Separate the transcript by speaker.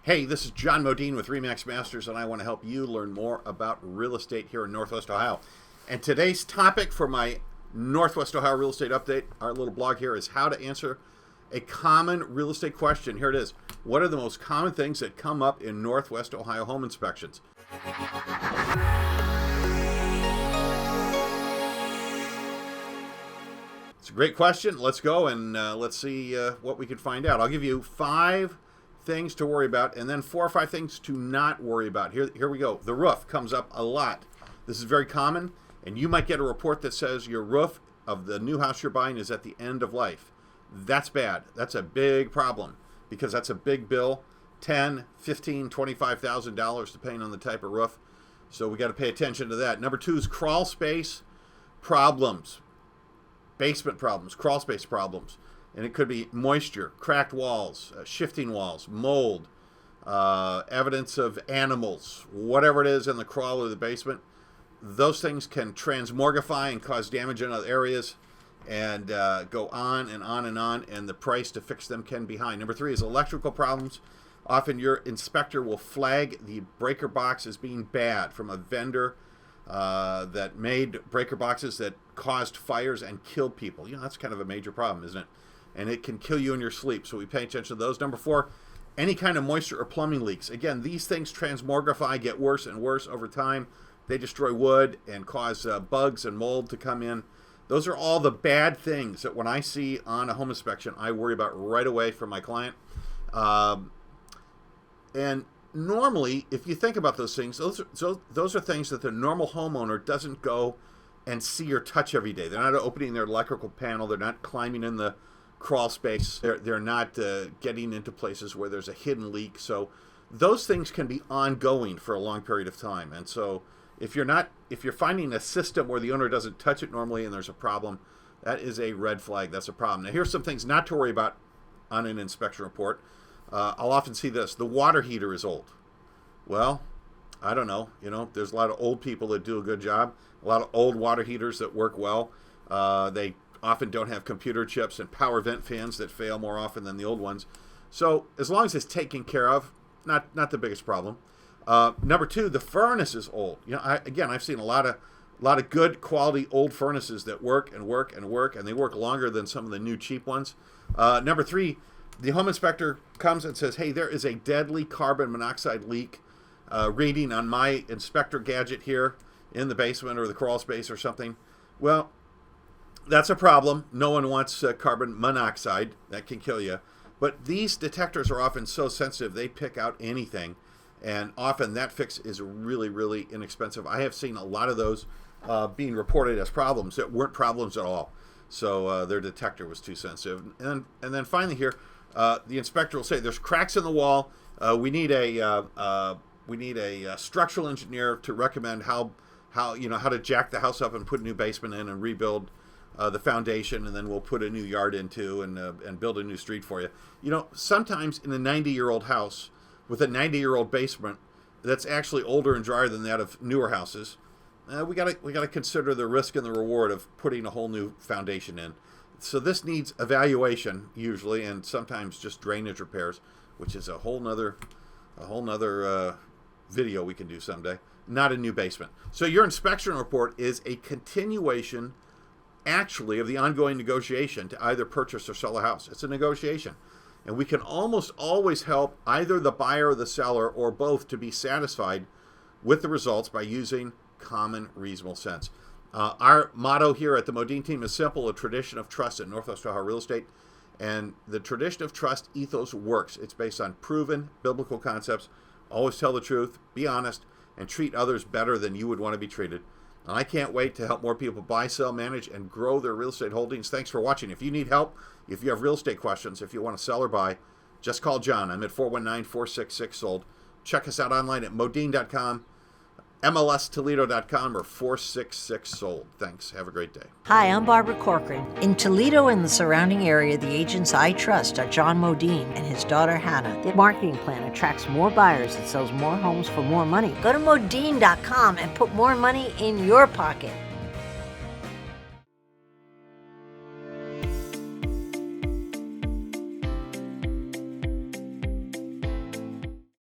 Speaker 1: Hey, this is Jon Modene with RE/MAX Masters, and I want to help you learn more about real estate here in Northwest Ohio. And today's topic for my Northwest Ohio Real Estate Update, our little blog here, is how to answer a common real estate question. Here it is. What are the most common things that come up in Northwest Ohio home inspections? It's a great question. Let's go and let's see what we can find out. I'll give you 5 things to worry about and then 4 or 5 things to not worry about. Here we go. The roof comes up a lot. This is very common, and you might get a report that says your roof of the new house you're buying is at the end of life. That's bad. That's a big problem because that's a big bill, $10,000, $15,000, $25,000 depending on the type of roof. So we got to pay attention to that. Number 2 is crawl space problems, basement problems, crawl space problems. And it could be moisture, cracked walls, shifting walls, mold, evidence of animals, whatever it is in the crawl or the basement. Those things can transmogrify and cause damage in other areas and go on and on and on, and the price to fix them can be high. Number 3 is electrical problems. Often your inspector will flag the breaker box as being bad from a vendor that made breaker boxes that caused fires and killed people. You know, that's kind of a major problem, isn't it? And it can kill you in your sleep, so we pay attention to those. Number 4, any kind of moisture or plumbing leaks. Again, these things transmogrify, get worse and worse over time. They destroy wood and cause bugs and mold to come in. Those are all the bad things that when I see on a home inspection, I worry about right away for my client. And normally, if you think about those things, those are things that the normal homeowner doesn't go and see or touch every day. They're not opening their electrical panel. They're not climbing in the crawl space. They're not getting into places where there's a hidden leak. So those things can be ongoing for a long period of time. And so if you're finding a system where the owner doesn't touch it normally and there's a problem, that is a red flag. That's a problem. Now here's some things not to worry about on an inspection report. I'll often see this. The water heater is old. Well, I don't know. You know, there's a lot of old people that do a good job. A lot of old water heaters that work well. They often don't have computer chips and power vent fans that fail more often than the old ones. So as long as it's taken care of, not the biggest problem. Number 2, the furnace is old. You know, I've seen a lot of good quality old furnaces that work and work and work, and they work longer than some of the new cheap ones. Number 3, the home inspector comes and says, hey, there is a deadly carbon monoxide leak reading on my inspector gadget here in the basement or the crawl space or something. Well, that's a problem. No one wants carbon monoxide. That can kill you. But these detectors are often so sensitive, they pick out anything. And often that fix is really, really inexpensive. I have seen a lot of those being reported as problems that weren't problems at all. So their detector was too sensitive. And then finally here, the inspector will say, there's cracks in the wall. We need a structural engineer to recommend how to jack the house up and put a new basement in and rebuild the foundation, and then we'll put a new yard into and build a new street for you. You know, sometimes in a 90-year-old house with a 90-year-old basement that's actually older and drier than that of newer houses, we gotta consider the risk and the reward of putting a whole new foundation in. So this needs evaluation usually, and sometimes just drainage repairs, which is a whole nother video we can do someday. Not a new basement. So your inspection report is a continuation actually of the ongoing negotiation to either purchase or sell a house. It's a negotiation. And we can almost always help either the buyer or the seller or both to be satisfied with the results by using common reasonable sense. Our motto here at the Modene team is simple: a tradition of trust in Northwest Ohio real estate. And the tradition of trust ethos works. It's based on proven biblical concepts. Always tell the truth, be honest, and treat others better than you would want to be treated. And I can't wait to help more people buy, sell, manage, and grow their real estate holdings. Thanks for watching. If you need help, if you have real estate questions, if you want to sell or buy, just call John. I'm at 419-466-SOLD. Check us out online at modene.com, MLSToledo.com, or 466-SOLD. Thanks. Have a great day.
Speaker 2: Hi, I'm Barbara Corcoran. In Toledo and the surrounding area, the agents I trust are Jon Modene and his daughter Hannah. The marketing plan attracts more buyers and sells more homes for more money. Go to modene.com and put more money in your pocket.